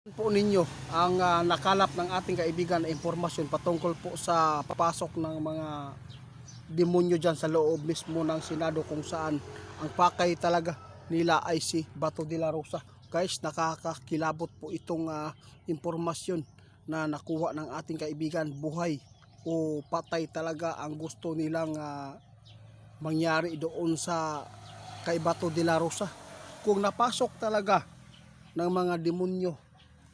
Po ninyo ang nakalap ng ating kaibigan na impormasyon patungkol po sa papasok ng mga demonyo dyan sa loob mismo ng Senado, kung saan ang pakay talaga nila ay si Bato de la Rosa. Guys, nakakakilabot po itong impormasyon na nakuha ng ating kaibigan. Buhay o patay talaga ang gusto nilang mangyari doon sa kay Bato de la Rosa. Kung napasok talaga ng mga demonyo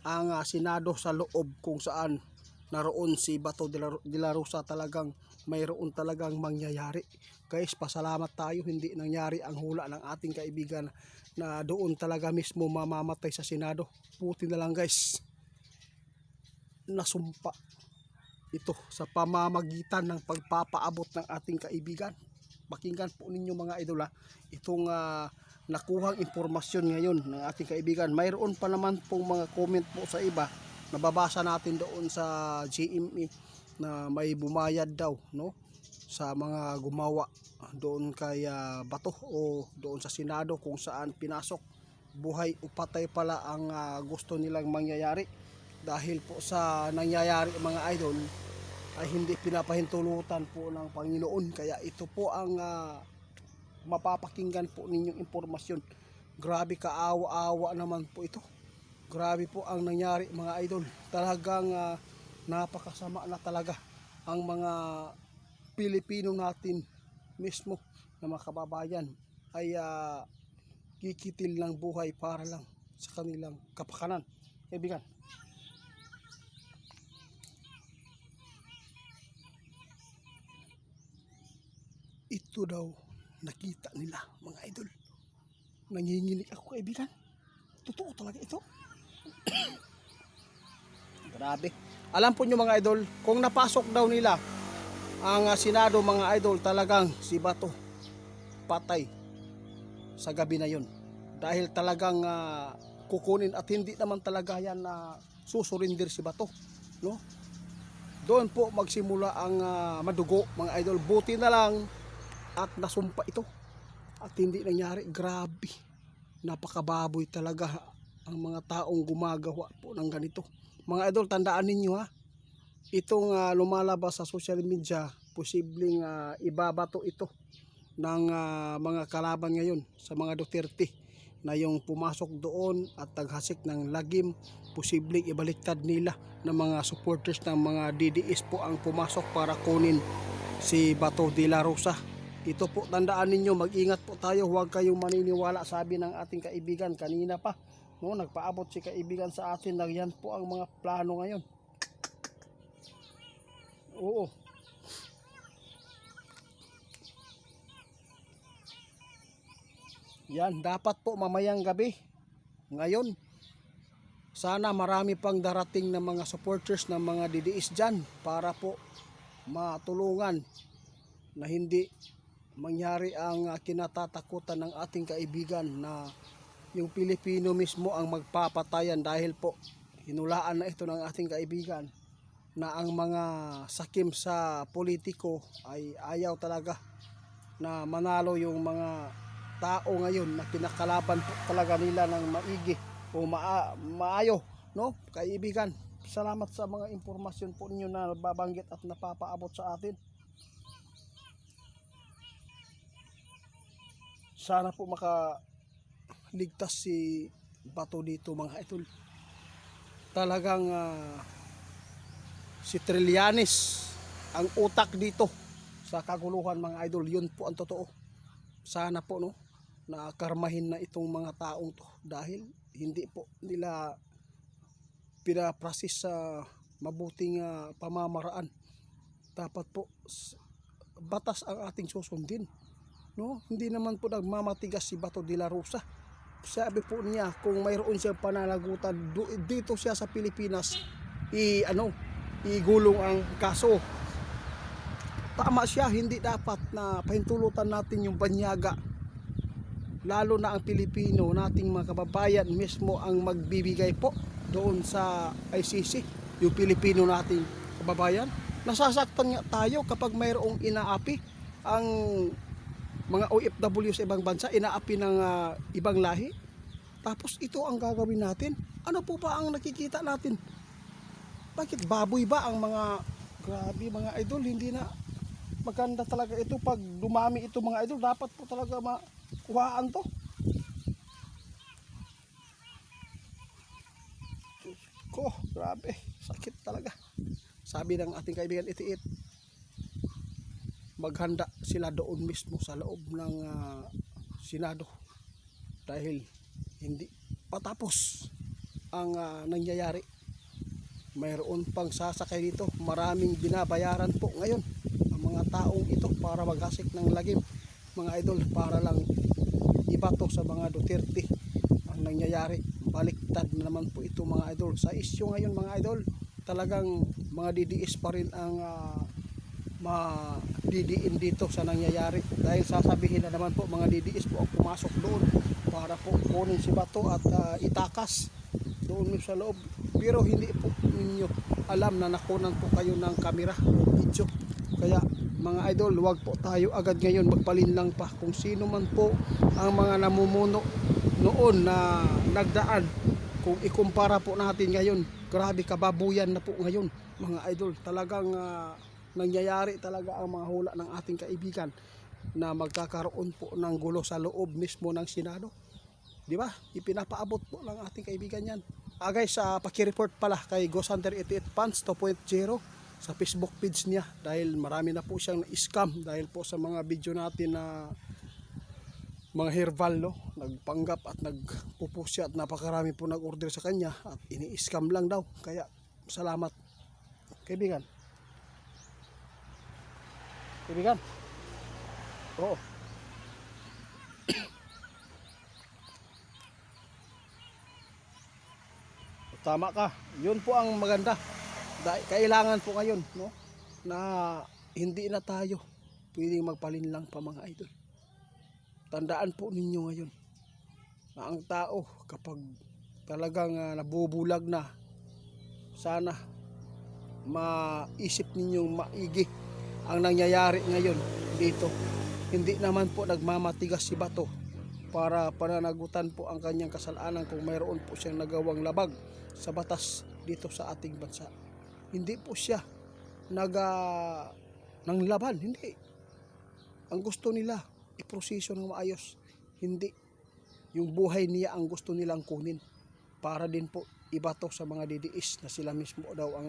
ang Senado sa loob, kung saan naroon si Bato de la Rosa, talagang mayroon talagang mangyayari. Guys, pasalamat tayo hindi nangyari ang hula ng ating kaibigan na doon talaga mismo mamamatay sa Senado. Buti na lang guys, nasumpa ito sa pamamagitan ng pagpapaabot ng ating kaibigan. Pakinggan po ninyo mga idol itong nakuhang impormasyon ngayon ng ating kaibigan. Mayroon pa naman pong mga comment po sa iba, nababasa natin doon sa GMA na may bumayad daw, no, sa mga gumawa doon kay Bato o doon sa Senado, kung saan pinasok. Buhay o patay pala ang gusto nilang mangyayari. Dahil po sa nangyayari mga idol ay hindi pinapahintulutan po ng Panginoon. Kaya ito po ang mapapakinggan po ninyong impormasyon. Grabe, kaawa-awa naman po ito. Grabe po ang nangyari mga idol. Talagang napakasama na talaga ang mga Pilipino natin mismo na mga kababayan ay kikitil ng buhay para lang sa kanilang kapakanan. Kaibigan, ito daw nakita nila mga idol. Nanginginig ako kaibigan. Totoo talaga ito. Grabe. Alam po nyo mga idol, kung napasok daw nila ang Senado mga idol, talagang si Bato patay sa gabi na yun. Dahil talagang kukunin at hindi naman talaga yan na susurinder si Bato, no? Doon po magsimula ang madugo mga idol. Buti na lang at nasumpa ito at hindi nangyari. Grabe, napakababoy talaga ang mga taong gumagawa po ng ganito mga idol. Tandaan ninyo itong lumalabas sa social media, posibleng ibabato ito ng mga kalaban ngayon sa mga Duterte na yung pumasok doon at taghasik ng lagim. Posibleng ibaliktad nila ng mga supporters ng mga DDS po ang pumasok para kunin si Bato de la Rosa. Ito po, tandaan ninyo, mag-ingat po tayo, huwag kayong maniniwala. Sabi ng ating kaibigan kanina pa, no, nagpaabot si kaibigan sa atin na yan po ang mga plano ngayon. Oo. Yan, dapat po mamayang gabi ngayon. Sana marami pang darating na mga supporters ng mga DDS dyan para po matulungan na hindi mangyari ang kinatatakutan ng ating kaibigan na yung Pilipino mismo ang magpapatayan. Dahil po hinulaan na ito ng ating kaibigan na ang mga sakim sa politiko ay ayaw talaga na manalo yung mga tao ngayon na kinakalaban po talaga nila ng maigi o maayo, no? Kaibigan, salamat sa mga impormasyon po ninyo na babanggit at napapaabot sa atin. Sana po makaligtas si Bato dito mga idol. Talagang si Trillanes ang utak dito sa kaguluhan mga idol. Yun po ang totoo. Sana po, no, na karmahin na itong mga taong to dahil hindi po nila pinaprasis sa mabuting pamamaraan. Dapat po batas ang ating susundin, no? Hindi naman po nagmamatigas si Bato de la Rosa. Sabi po niya kung mayroon siyang pananagutan dito siya sa Pilipinas, igulong ang kaso. Tama siya, hindi dapat na pahintulutan natin yung banyaga, lalo na ang Pilipino nating mga kababayan mismo ang magbibigay po doon sa ICC. Yung Pilipino nating kababayan, nasasaktan nga tayo kapag mayroong inaapi ang mga OFW sa ibang bansa, inaapi ng ibang lahi. Tapos ito ang gagawin natin. Ano po ba ang nakikita natin? Bakit baboy ba ang mga, grabe mga idol, hindi na maganda talaga ito. Pag dumami ito mga idol, dapat po talaga makuhaan to. Ko, grabe, sakit talaga. Sabi ng ating kaibigan Itiit, maghanda sila doon mismo sa loob ng Senado dahil hindi patapos ang nangyayari. Mayroon pang sasakay dito, maraming binabayaran po ngayon ang mga taong ito para maghasik ng lagim mga idol, para lang ibato sa mga Duterte ang nangyayari. Baliktad na naman po ito mga idol. Sa isyu ngayon mga idol, talagang mga DDS pa rin ang didiin dito sa nangyayari, dahil sasabihin na naman po mga DDS po ang pumasok doon para po kunin si Bato at itakas doon sa loob. Pero hindi po ninyo alam na nakunan po kayo ng kamera o video. Kaya mga idol, huwag po tayo agad ngayon magpalinlang pa kung sino man po ang mga namumuno noon na nagdaan. Kung ikumpara po natin ngayon, grabe kababuyan na po ngayon mga idol. Talagang nangyayari talaga ang mga hula ng ating kaibigan na magkakaroon po ng gulo sa loob mismo ng Senado. Di ba? Ipinapaabot po ng ating kaibigan yan. Guys, paki-report pala kay Ghost Hunter 88 Fans 2.0 sa Facebook page niya, dahil marami na po siyang scam dahil po sa mga video natin na mga herbal, no? Nagpanggap at nagpupusya at napakarami po nag-order sa kanya at ini-scam lang daw. Kaya salamat kaibigan. Kaibigan. Oo. Tama ka. Yun po ang maganda. Kailangan po ngayon, no, na hindi na tayo pwedeng magpalinlang pa mga idol. Tandaan po ninyo ngayon na ang tao kapag talagang nabubulag na, sana maisip ninyong maigi ang nangyayari ngayon dito. Hindi naman po nagmamatigas si Bato para pananagutan po ang kanyang kasalanan kung mayroon po siyang nagawang labag sa batas dito sa ating bansa. Hindi po siya ng laban, hindi. Ang gusto nila iproseso ng maayos, hindi yung buhay niya ang gusto nilang kunin para din po ibato sa mga DDS na sila mismo daw ang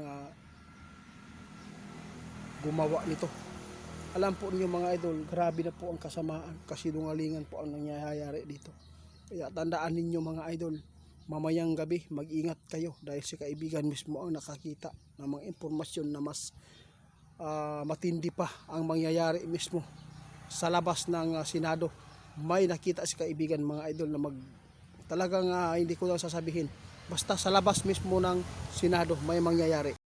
gumawa nito. Alam po niyo mga idol, grabe na po ang kasamaan, kasinungalingan po ang nangyayari dito. Kaya tandaan ninyo mga idol, mamayang gabi mag-ingat kayo dahil si kaibigan mismo ang nakakita ng mga impormasyon na mas matindi pa ang mangyayari mismo sa labas ng Senado. May nakita si kaibigan mga idol na talagang hindi ko lang sasabihin, basta sa labas mismo ng Senado may mangyayari.